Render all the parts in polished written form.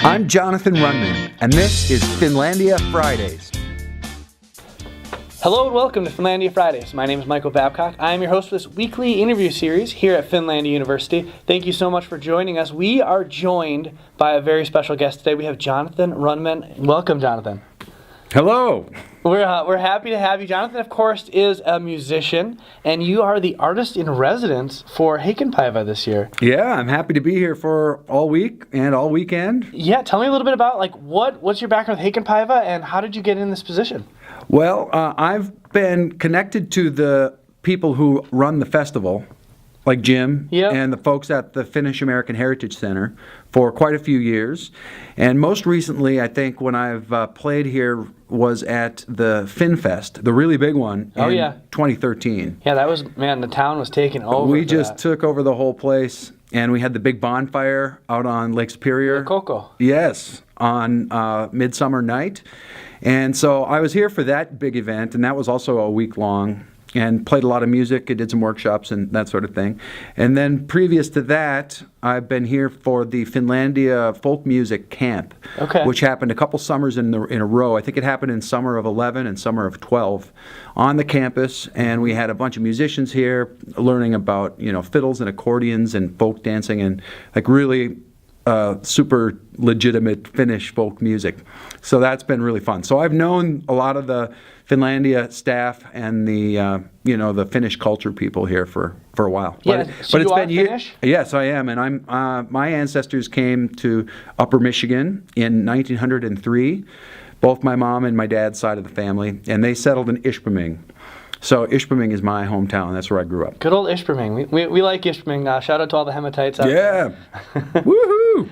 I'm Jonathan Rundman, and this is Finlandia Fridays. Hello and welcome to Finlandia Fridays. My name is Michael Babcock. I am your host for this weekly interview series here at Finlandia University. Thank you so much for joining us. We are joined by a very special guest today. We have Jonathan Rundman. Welcome, Jonathan. Hello. We're happy to have you. Jonathan, of course, is a musician, and you are the artist in residence for Heikinpäivä this year. Yeah, I'm happy to be here for all week and all weekend. Yeah, tell me a little bit about what's your background with Heikinpäivä, and how did you get in this position? Well, I've been connected to the people who run the festival, like Jim and the folks at the Finnish American Heritage Center, for quite a few years. And most recently, I think, when I've played here was at the FinFest, the really big one, in 2013. Yeah, that was, the town was taken over. We just took over the whole place, and we had the big bonfire out on Lake Superior. The Coco. Yes, on Midsummer Night. And so I was here for that big event, and that was also a week long, and played a lot of music. I did some workshops and that sort of thing. And then previous to that, I've been here for the Finlandia Folk Music Camp, which happened a couple summers in a row. I think it happened in summer of 11 and summer of 12 on the campus. And we had a bunch of musicians here learning about, fiddles and accordions and folk dancing and really super legitimate Finnish folk music. So that's been really fun. So I've known a lot of the Finlandia staff and the the Finnish culture people here for a while. Yeah, so you are Finnish? Yes, I am, and I'm. My ancestors came to Upper Michigan in 1903. Both my mom and my dad's side of the family, and they settled in Ishpeming. So Ishpeming is my hometown. That's where I grew up. Good old Ishpeming. We like Ishpeming. Shout out to all the hematites out there. Woohoo!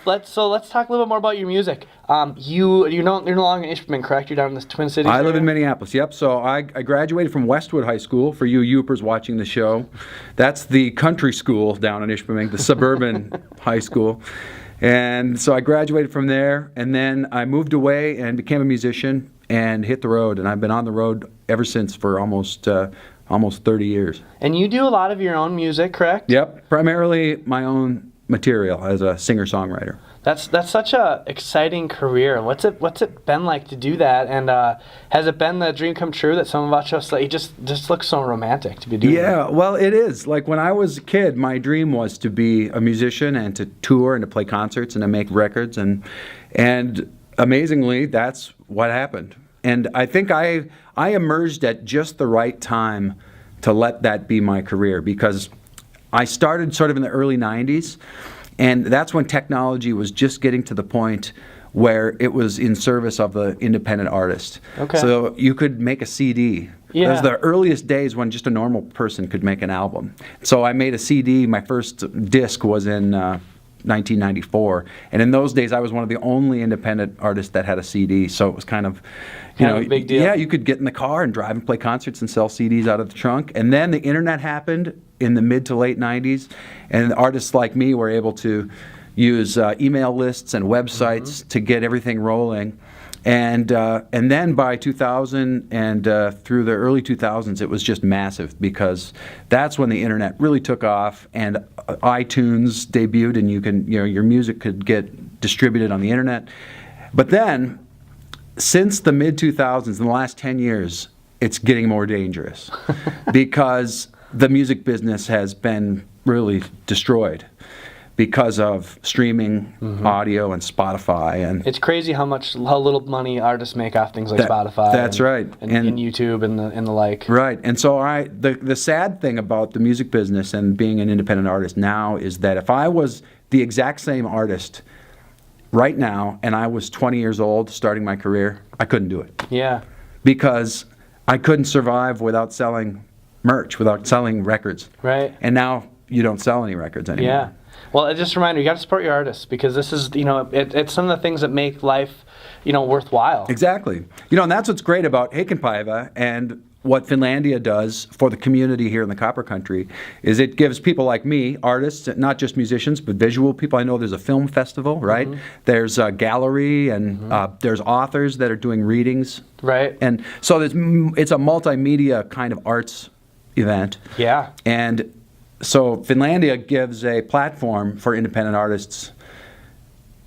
Let's talk a little bit more about your music. You're no longer in Ishpeming, correct? You're down in the Twin Cities. I live in Minneapolis. Yep. So I graduated from Westwood High School. For you Yoopers watching the show, that's the country school down in Ishpeming, the suburban high school. And so I graduated from there, and then I moved away and became a musician and hit the road, and I've been on the road ever since for almost 30 years. And you do a lot of your own music, correct? Yep, primarily my own material as a singer-songwriter. That's such a exciting career. What's it been like to do that? And has it been the dream come true that some of us just looks so romantic to be doing? Yeah, well, it is. Like when I was a kid, my dream was to be a musician and to tour and to play concerts and to make records, and amazingly, that's what happened. And I think I emerged at just the right time to let that be my career, because I started sort of in the early 90s, and that's when technology was just getting to the point where it was in service of the independent artist. Okay. So you could make a CD. Yeah. Those are the earliest days when just a normal person could make an album. So I made a CD. My first disc was in 1994, and in those days I was one of the only independent artists that had a CD, so it was kind of a big deal. Yeah, you could get in the car and drive and play concerts and sell CDs out of the trunk. And then the internet happened in the mid to late 90s, and artists like me were able to use email lists and websites to get everything rolling. And then by 2000 and through the early 2000s, it was just massive, because that's when the internet really took off, and iTunes debuted, and your music could get distributed on the internet. But then, since the mid 2000s, in the last 10 years, it's getting more dangerous because the music business has been really destroyed because of streaming audio and Spotify. And it's crazy how little money artists make off things like Spotify. That's right. And YouTube and the like. Right. And so the sad thing about the music business and being an independent artist now is that if I was the exact same artist right now and I was 20 years old starting my career, I couldn't do it. Yeah. Because I couldn't survive without selling merch, without selling records. Right. And now you don't sell any records anymore. Yeah. Well, just a reminder, you got to support your artists, because this is, it's some of the things that make life, worthwhile. Exactly. And that's what's great about Heikinpäivä and what Finlandia does for the community here in the Copper Country is it gives people like me, artists, not just musicians, but visual people. I know there's a film festival, right? There's a gallery, and there's authors that are doing readings. Right. And so it's a multimedia kind of arts event. Yeah. And so Finlandia gives a platform for independent artists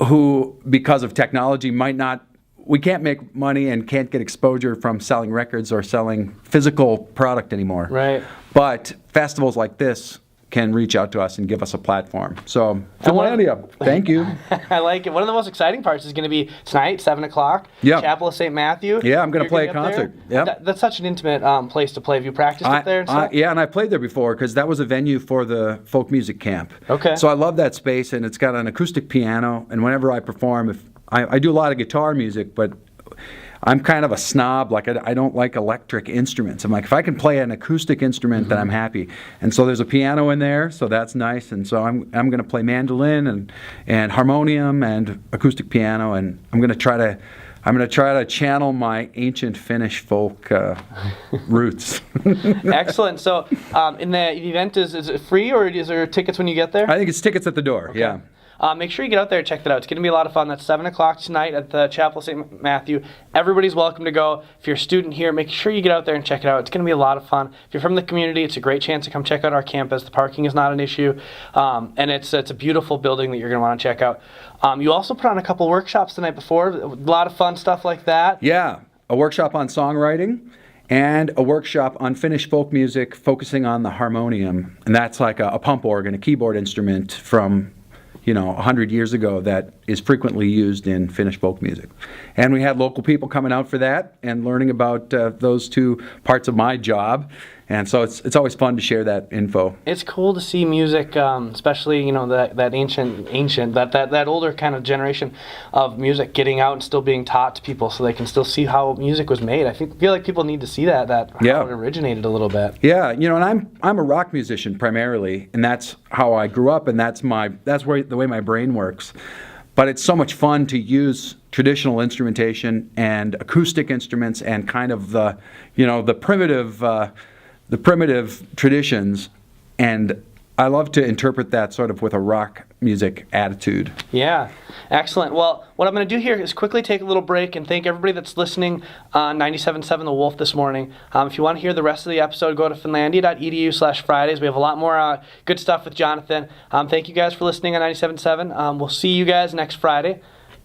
who, because of technology, we can't make money and can't get exposure from selling records or selling physical product anymore. Right. But festivals like this can reach out to us and give us a platform. So, Finlandia, thank you. I like it. One of the most exciting parts is going to be tonight, 7 o'clock, Yeah. Chapel of St. Matthew. Yeah, I'm going to play a You're gonna be concert. up there? Yeah. That's such an intimate place to play. Have you practiced up there and stuff? Yeah, and I played there before because that was a venue for the folk music camp. Okay. So I love that space, and it's got an acoustic piano, and whenever I perform, I do a lot of guitar music, but I'm kind of a snob. Like, I don't like electric instruments. I'm like, if I can play an acoustic instrument, then I'm happy. And so there's a piano in there, so that's nice. And so I'm going to play mandolin and harmonium and acoustic piano, and I'm going to try to channel my ancient Finnish folk roots. Excellent. So, in the event, is it free or is there tickets when you get there? I think it's tickets at the door. Okay. Yeah. Make sure you get out there and check that out. It's going to be a lot of fun. That's 7 o'clock tonight at the Chapel of St. Matthew. Everybody's welcome to go. If you're a student here, make sure you get out there and check it out. It's going to be a lot of fun. If you're from the community, it's a great chance to come check out our campus. The parking is not an issue, and it's a beautiful building that you're going to want to check out. You also put on a couple workshops the night before. A lot of fun stuff like that. Yeah, a workshop on songwriting and a workshop on Finnish folk music focusing on the harmonium. And that's like a pump organ, a keyboard instrument from 100 years ago that is frequently used in Finnish folk music. And we had local people coming out for that and learning about those two parts of my job. And so it's always fun to share that info. It's cool to see music, especially that ancient that older kind of generation of music getting out and still being taught to people, so they can still see how music was made. I feel like people need to see that how it originated a little bit. Yeah, and I'm a rock musician primarily, and that's how I grew up, and that's the way my brain works. But it's so much fun to use traditional instrumentation and acoustic instruments and kind of the primitive traditions, and I love to interpret that sort of with a rock music attitude. Yeah, excellent. Well, what I'm going to do here is quickly take a little break and thank everybody that's listening on 97.7 The Wolf this morning. If you want to hear the rest of the episode, go to finlandia.edu/Fridays. We have a lot more good stuff with Jonathan. Thank you guys for listening on 97.7. We'll see you guys next Friday.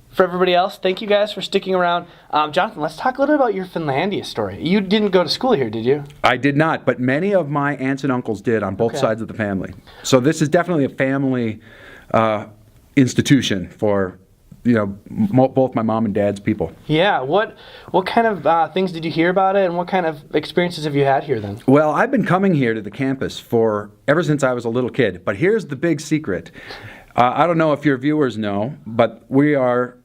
For everybody else, thank you guys for sticking around. Jonathan, let's talk a little bit about your Finlandia story. You didn't go to school here, did you? I did not, but many of my aunts and uncles did on both sides of the family. So this is definitely a family institution for both my mom and dad's people. Yeah. What kind of things did you hear about it, and what kind of experiences have you had here then? Well, I've been coming here to the campus ever since I was a little kid. But here's the big secret. I don't know if your viewers know, but we are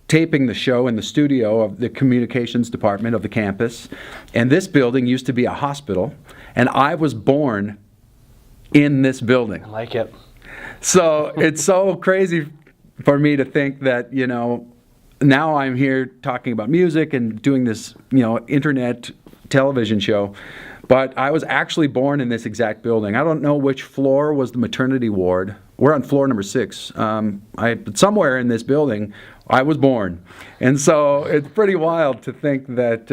taping the show in the studio of the communications department of the campus. And this building used to be a hospital, and I was born in this building. I like it. So it's so crazy for me to think that, now I'm here talking about music and doing this, internet television show. But I was actually born in this exact building. I don't know which floor was the maternity ward. We're on floor number 6. Somewhere in this building, I was born. And so it's pretty wild to think that,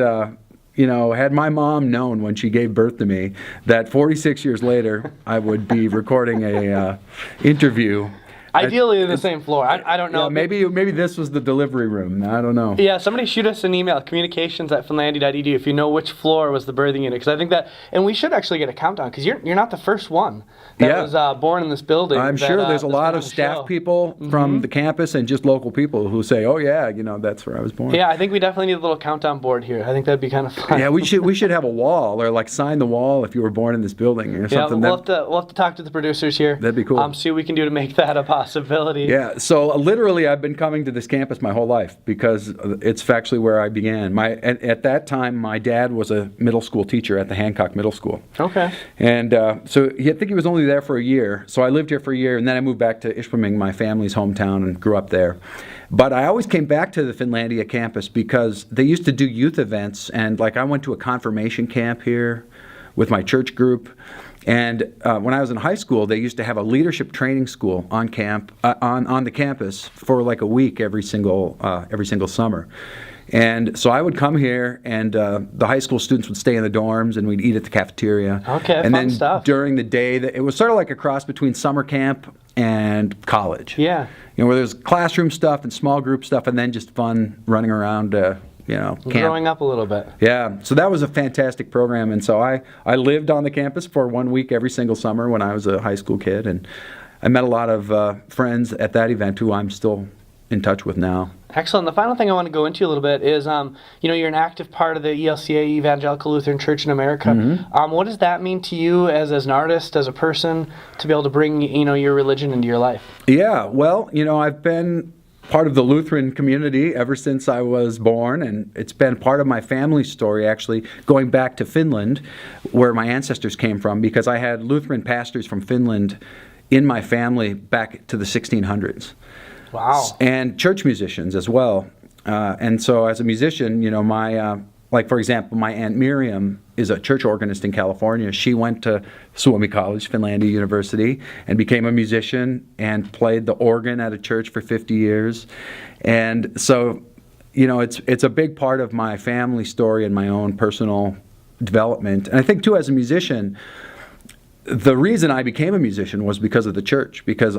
had my mom known when she gave birth to me that 46 years later I would be recording a interview. Ideally in the same floor. I don't know. Yeah, maybe this was the delivery room. I don't know. Yeah, somebody shoot us an email, communications@finlandia.edu, if you know which floor was the birthing unit. Because I think that, and we should actually get a countdown, because you're not the first one that was born in this building. I'm sure there's a lot of staff people from the campus and just local people who say, oh yeah, that's where I was born. Yeah, I think we definitely need a little countdown board here. I think that'd be kind of fun. Yeah, we should have a wall, or like sign the wall if you were born in this building or something. Yeah, we'll have to talk to the producers here. That'd be cool. See what we can do to make that a possibility. Yeah, so literally I've been coming to this campus my whole life because it's factually where I began. At that time, my dad was a middle school teacher at the Hancock Middle School. Okay. And so I think he was only there for a year. So I lived here for a year, and then I moved back to Ishpeming, my family's hometown, and grew up there. But I always came back to the Finlandia campus because they used to do youth events, and I went to a confirmation camp here with my church group. And when I was in high school, they used to have a leadership training school on the campus for a week every single summer. And so I would come here, and the high school students would stay in the dorms, and we'd eat at the cafeteria. Okay, and fun then stuff. During the day, it was sort of like a cross between summer camp and college. Yeah. Where there's classroom stuff and small group stuff, and then just fun running around, camp. Growing up a little bit. Yeah, so that was a fantastic program, and so I lived on the campus for 1 week every single summer when I was a high school kid, and I met a lot of friends at that event who I'm still in touch with now. Excellent. The final thing I want to go into a little bit is, you're an active part of the ELCA, Evangelical Lutheran Church in America. Mm-hmm. What does that mean to you as an artist, as a person, to be able to bring, your religion into your life? Yeah, well, I've been part of the Lutheran community ever since I was born, and it's been part of my family story, actually, going back to Finland, where my ancestors came from, because I had Lutheran pastors from Finland in my family back to the 1600s. Wow. And church musicians as well. And so as a musician, for example, my Aunt Miriam is a church organist in California. She went to Suomi College, Finlandia University, and became a musician and played the organ at a church for 50 years. And so, it's a big part of my family story and my own personal development. And I think, too, as a musician, the reason I became a musician was because of the church, because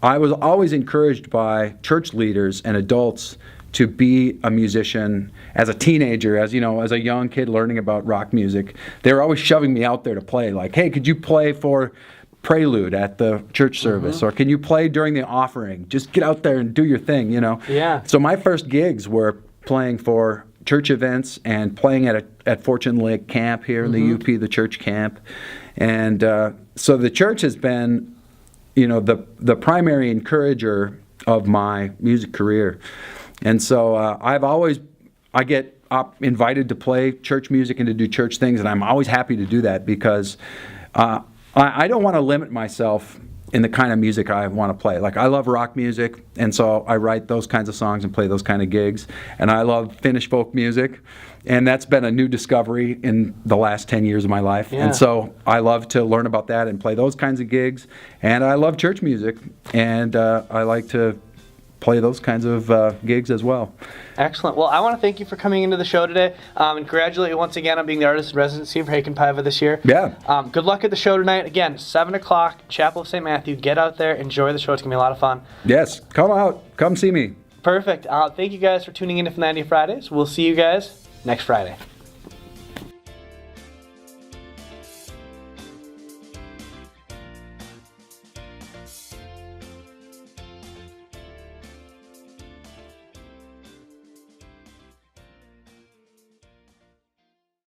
I was always encouraged by church leaders and adults to be a musician. As a teenager, as a young kid learning about rock music, they were always shoving me out there to play. Like, hey, could you play for Prelude at the church service? Mm-hmm. Or can you play during the offering? Just get out there and do your thing, Yeah. So my first gigs were playing for church events and playing at Fortune Lake Camp here in the UP, the church camp. And so the church has been the primary encourager of my music career. And so I get invited to play church music and to do church things, and I'm always happy to do that because I don't want to limit myself in the kind of music I want to play. Like, I love rock music, and so I write those kinds of songs and play those kind of gigs. And I love Finnish folk music, and that's been a new discovery in the last 10 years of my life. Yeah. And so I love to learn about that and play those kinds of gigs. And I love church music, and I like to play those kinds of gigs as well. Excellent. Well, I want to thank you for coming into the show today, and congratulate you once again on being the artist in residency for Heikinpäivä this year. Yeah. Good luck at the show tonight. Again, 7 o'clock, Chapel of St. Matthew. Get out there, enjoy the show. It's going to be a lot of fun. Yes, come out. Come see me. Perfect. Thank you guys for tuning in to Finlandia Fridays. We'll see you guys next Friday.